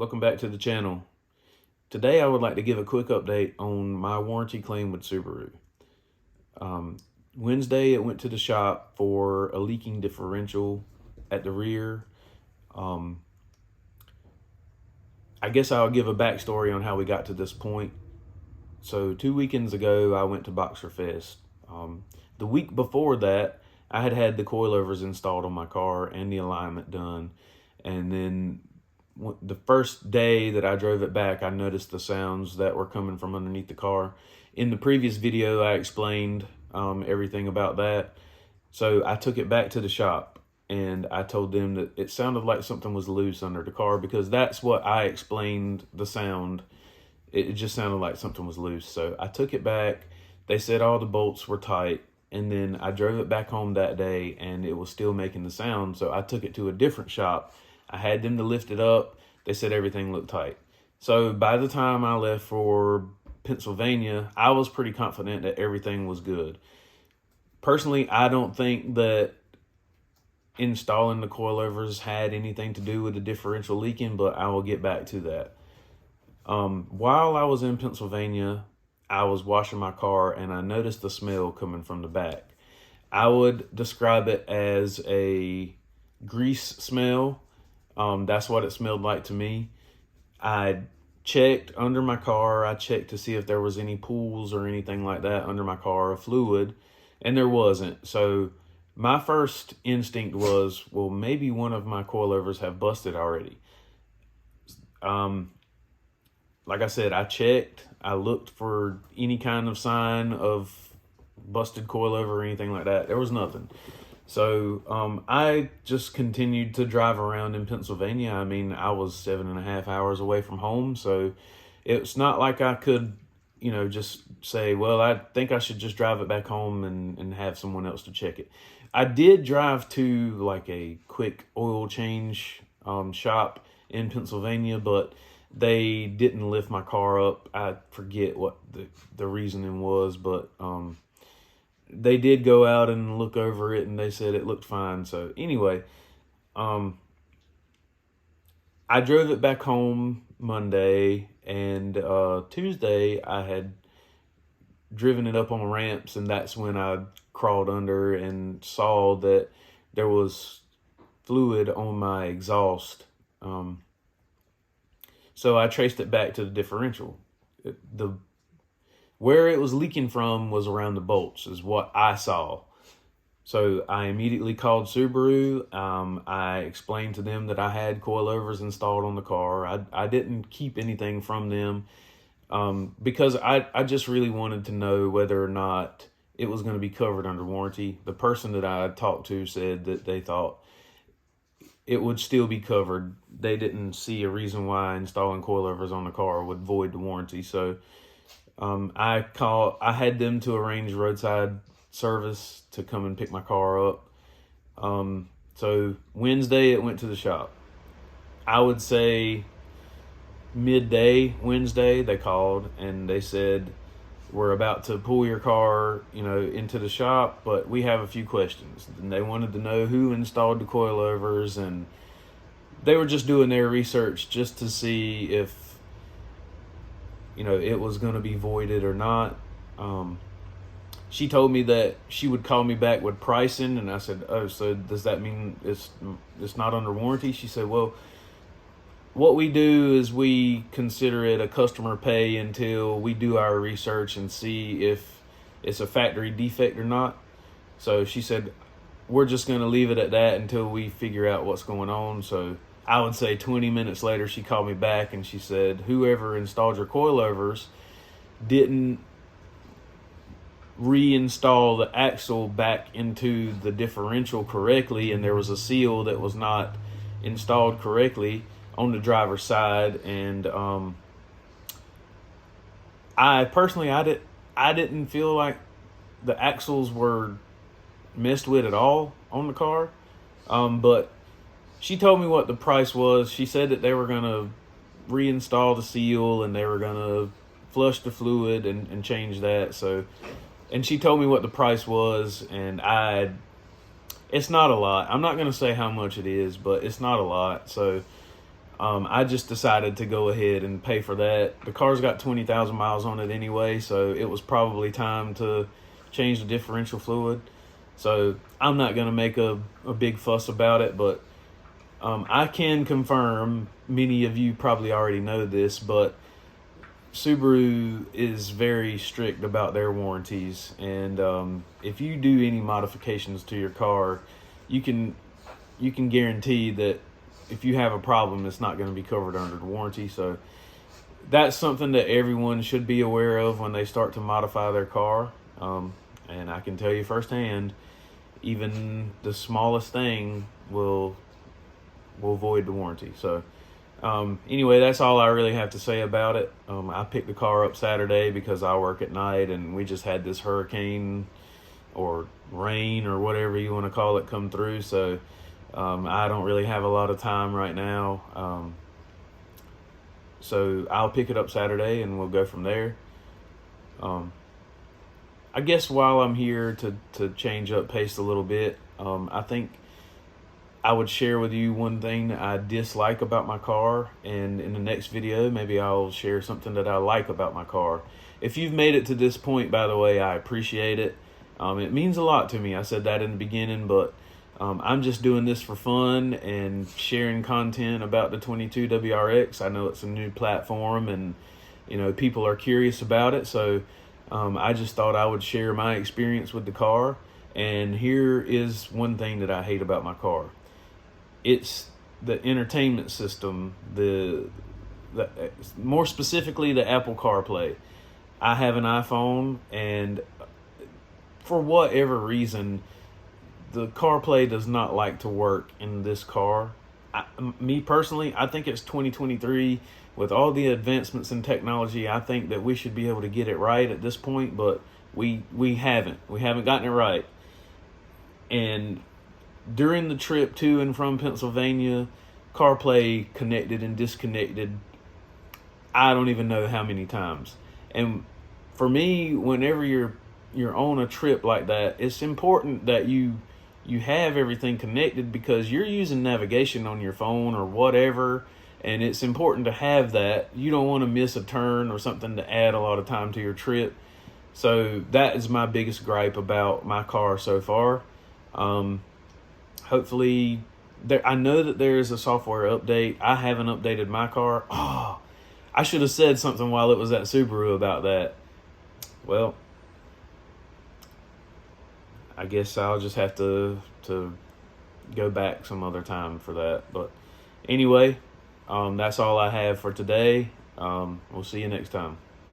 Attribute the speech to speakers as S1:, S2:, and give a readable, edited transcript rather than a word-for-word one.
S1: Welcome back to the channel. Today I would like to give a quick update on my warranty claim with Subaru. Wednesday it went to the shop for a leaking differential at the rear. I guess I'll give a backstory on how we got to this point. So 2 weekends ago I went to Boxer Fest. The week before that I had the coilovers installed on my car and the alignment done, and then the first day that I drove it back, I noticed the sounds that were coming from underneath the car. In the previous video, I explained everything about that. So I took it back to the shop and I told them that it sounded like something was loose under the car, because that's what I explained the sound. It just sounded like something was loose. So I took it back. They said all the bolts were tight. And then I drove it back home that day and it was still making the sound. So I took it to a different shop. I had them to lift it up. They said everything looked tight. So by the time I left for Pennsylvania, I was pretty confident that everything was good. Personally, I don't think that installing the coilovers had anything to do with the differential leaking, but I will get back to that. While I was in Pennsylvania, I was washing my car and I noticed the smell coming from the back. I would describe it as a grease smell. That's what it smelled like to me. I checked under my car. I checked to see if there was any pools or anything like that under my car, of fluid, and there wasn't. So my first instinct was, well, maybe one of my coilovers have busted already. Like I said, I checked. I looked for any kind of sign of busted coilover or anything like that. There was nothing. So I just continued to drive around in Pennsylvania. I mean, I was 7.5 hours away from home, so it's not like I could, just say, well, I think I should just drive it back home and have someone else to check it. I did drive to like a quick oil change shop in Pennsylvania, but they didn't lift my car up. I forget what the reasoning was, but they did go out and look over it and they said it looked fine. So anyway, I drove it back home Monday, and Tuesday I had driven it up on the ramps, and that's when I crawled under and saw that there was fluid on my exhaust. So I traced it back to the differential. Where it was leaking from was around the bolts, is what I saw. So I immediately called Subaru. I explained to them that I had coilovers installed on the car. I didn't keep anything from them because I just really wanted to know whether or not it was going to be covered under warranty. The person that I talked to said that they thought it would still be covered. They didn't see a reason why installing coilovers on the car would void the warranty. So I had them to arrange roadside service to come and pick my car up. So Wednesday it went to the shop. I would say midday Wednesday they called and they said, we're about to pull your car, into the shop, but we have a few questions. And they wanted to know who installed the coilovers, and they were just doing their research just to see if, it was going to be voided or not. She told me that she would call me back with pricing, and I said, oh, so does that mean it's not under warranty? She said, well, what we do is we consider it a customer pay until we do our research and see if it's a factory defect or not. So she said, we're just going to leave it at that until we figure out what's going on. So I would say 20 minutes later, she called me back and she said, whoever installed your coilovers didn't reinstall the axle back into the differential correctly, and there was a seal that was not installed correctly on the driver's side. And I personally I didn't feel like the axles were messed with at all on the car, but she told me what the price was. She said that they were going to reinstall the seal and they were going to flush the fluid and change that. So, and she told me what the price was, and it's not a lot. I'm not going to say how much it is, but it's not a lot. So I just decided to go ahead and pay for that. The car's got 20,000 miles on it anyway, so it was probably time to change the differential fluid. So I'm not going to make a big fuss about it, but I can confirm, many of you probably already know this, but Subaru is very strict about their warranties. And if you do any modifications to your car, you can guarantee that if you have a problem, it's not going to be covered under the warranty. So that's something that everyone should be aware of when they start to modify their car. And I can tell you firsthand, even the smallest thing will void the warranty. So anyway, that's all I really have to say about it. I picked the car up Saturday because I work at night, and we just had this hurricane or rain or whatever you want to call it come through. So I don't really have a lot of time right now. So I'll pick it up Saturday and we'll go from there. I guess while I'm here to change up pace a little bit, I think I would share with you one thing that I dislike about my car, and in the next video, maybe I'll share something that I like about my car. If you've made it to this point, by the way, I appreciate it. It means a lot to me. I said that in the beginning, but I'm just doing this for fun and sharing content about the 22 WRX. I know it's a new platform, and people are curious about it, so I just thought I would share my experience with the car. And here is one thing that I hate about my car. It's the entertainment system, the more specifically the Apple CarPlay. I have an iPhone, and for whatever reason, the CarPlay does not like to work in this car. Me personally, I think it's 2023. With all the advancements in technology, I think that we should be able to get it right at this point, but we haven't. We haven't gotten it right. And during the trip to and from Pennsylvania, CarPlay connected and disconnected, I don't even know how many times. And for me, whenever you're on a trip like that, it's important that you have everything connected, because you're using navigation on your phone or whatever, and it's important to have that. You don't want to miss a turn or something to add a lot of time to your trip. So that is my biggest gripe about my car so far. Hopefully, I know that there is a software update. I haven't updated my car. Oh, I should have said something while it was at Subaru about that. Well, I guess I'll just have to go back some other time for that. But anyway, that's all I have for today. We'll see you next time.